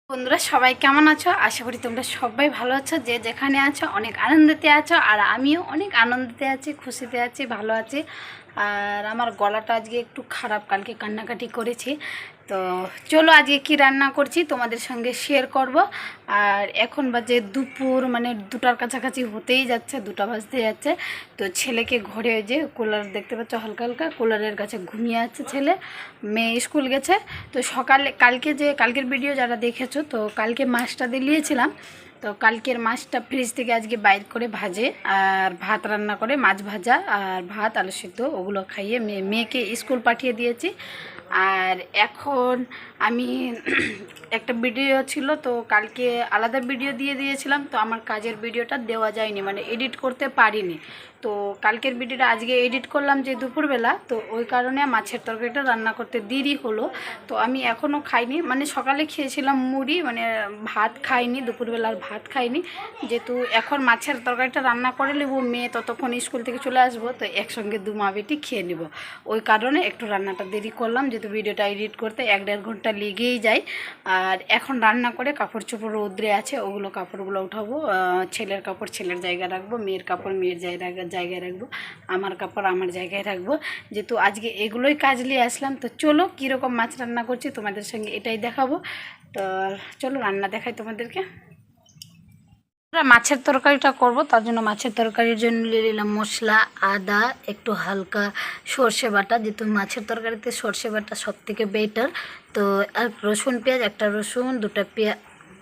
বন্ধুরা সবাই কেমন আছো? আশা করি তোমরা সবাই ভালো আছো। যে যেখানে আছো অনেক আনন্দতে আছো, আর আমিও অনেক আনন্দতে আছি, খুশিতে আছি, ভালো আছি। আর আমার গলাটা আজকে একটু খারাপ, কালকে কান্নাকাটি করেছি। তো চলো আজকে কি রান্না করছি তোমাদের সঙ্গে শেয়ার করব। আর এখন বাজে দুপুর, মানে 2টার কাছাকাছি হতেই যাচ্ছে, 2টা বাজতে যাচ্ছে। তো ছেলেকে ঘরে যে কুলার দেখতে পাচ্ছ হালকা হালকা, কুলারের কাছে ঘুমিয়ে আছে ছেলে। মেয়ে স্কুল গেছে। তো সকালে কালকের ভিডিও যারা দেখেছো, তো কালকে মাছটা দিলিয়েছিলাম। তো কালকের মাছটা ফ্রিজ থেকে আজকে বাইর করে ভাজে আর ভাত রান্না করে, মাছ ভাজা আর ভাত আলু সিদ্ধ ওগুলো খাইয়ে মেয়েকে স্কুল পাঠিয়ে দিয়েছি। আর এখন আমি একটা ভিডিও ছিল, তো কালকে আলাদা ভিডিও দিয়ে দিয়েছিলাম, তো আমার কাজের ভিডিওটা দেওয়া যায়নি, মানে এডিট করতে পারিনি। তো কালকের ভিডিওটা আজকে এডিট করলাম যে দুপুরবেলা, তো ওই কারণে মাছের তরকারিটা রান্না করতে দেরি হলো। তো আমি এখনও খাইনি, মানে সকালে খেয়েছিলাম মুড়ি, মানে ভাত খাইনি, দুপুরবেলার ভাত খাইনি। যেহেতু এখন মাছের তরকারিটা রান্না করে নেব, মেয়ে ততক্ষণ স্কুল থেকে চলে আসবো, তো একসঙ্গে দু মা বেটি খেয়ে নেব। ওই কারণে একটু রান্নাটা দেরি করলাম, যেহেতু ভিডিওটা এডিট করতে 1-1.5 ঘন্টা লেগেই যায়। আর এখন রান্না করে কাপড় চোপড় রোদ্রে আছে, ওগুলো কাপড়গুলো উঠাবো। ছেলের কাপড় ছেলের জায়গায় রাখবো, মেয়ের কাপড় মেয়ের জায়গায় রাখবো, আমার কাপড় আমার জায়গায় রাখবো। যেহেতু আজকে এগুলোই কাজ নিয়ে আসলাম, তো চলো কীরকম মাছ রান্না করছি তোমাদের সঙ্গে এটাই দেখাবো। তো চলো রান্না দেখাই তোমাদেরকে। মাছের তরকারিটা করব, তার জন্য মাছের তরকারির জন্য নিয়ে নিলাম মশলা, আদা, একটু হালকা সর্ষে বাটা, যেহেতু মাছের তরকারিতে সর্ষে বাটা সব থেকে বেটার। তো আর রসুন পেঁয়াজ, একটা রসুন, 2টা পেঁয়াজ,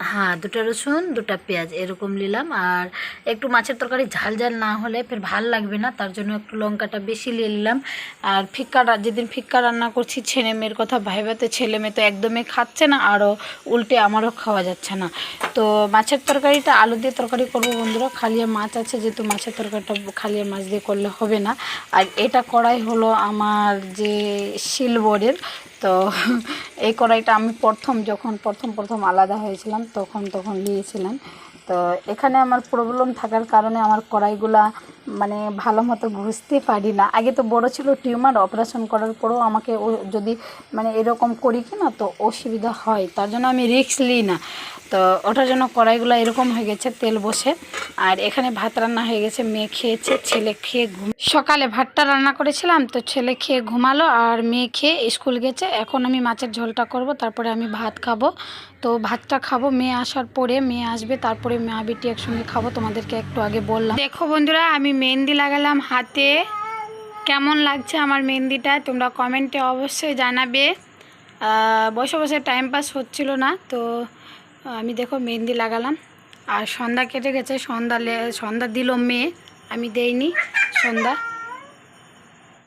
হ্যাঁ 2টা রসুন 2টা পেঁয়াজ এরকম নিলাম। আর একটু মাছের তরকারি ঝাল ঝাল না হলে ফের ভাল লাগবে না, তার জন্য একটু লঙ্কাটা বেশি নিয়ে নিলাম। আর যেদিন ফিক্কা রান্না করছি ছেলে মেয়ের কথা ভাইবাতে, ছেলে মেয়ে তো একদমই খাচ্ছে না, আরও উল্টে আমারও খাওয়া যাচ্ছে না। তো মাছের তরকারিটা আলু দিয়ে তরকারি করব বন্ধুরা, খালিয়া মাছ আছে, যেহেতু মাছের তরকারিটা খালিয়া মাছ দিয়ে করলে হবে না। আর এটা কড়াই হলো আমার যে সিলভারের। তো এই কড়াইটা আমি যখন প্রথম আলাদা হয়েছিলাম তখন নিয়েছিলাম। তো এখানে আমার প্রবলেম থাকার কারণে আমার কড়াইগুলা মানে ভালো মতো ঘষতে পারি না। আগে তো বড় ছিল টিউমার, অপারেশন করার পরেও আমাকে যদি মানে এরকম করি কি না তো অসুবিধা হয়, তার জন্য আমি রিস্ক নিই না। তো ওটার জন্য কড়াইগুলো এরকম হয়ে গেছে তেল বসে। আর এখানে ভাত রান্না হয়ে গেছে, মেয়ে খেয়েছে, ছেলে খেয়ে সকালে ভাতটা রান্না করেছিলাম, তো ছেলে খেয়ে ঘুমালো আর মেয়ে খেয়ে স্কুল গেছে। এখন আমি মাছের ঝোলটা করব, তারপরে আমি ভাত খাবো। তো ভাতটা খাবো মেয়ে আসার পরে, মেয়ে আসবে তারপরে মা বেটি একসঙ্গে খাবো, তোমাদেরকে একটু আগে বললাম। দেখো বন্ধুরা আমি মেহেন্দি লাগালাম হাতে, কেমন লাগছে আমার মেহেন্দিটা তোমরা কমেন্টে অবশ্যই জানাবে। বসে বসে টাইম পাস হচ্ছিল না, তো আমি দেখো মেহেন্দি লাগালাম। আর সন্ধ্যা কেটে গেছে, সন্ধ্যা দিল মেয়ে, আমি দেইনি সন্ধ্যা।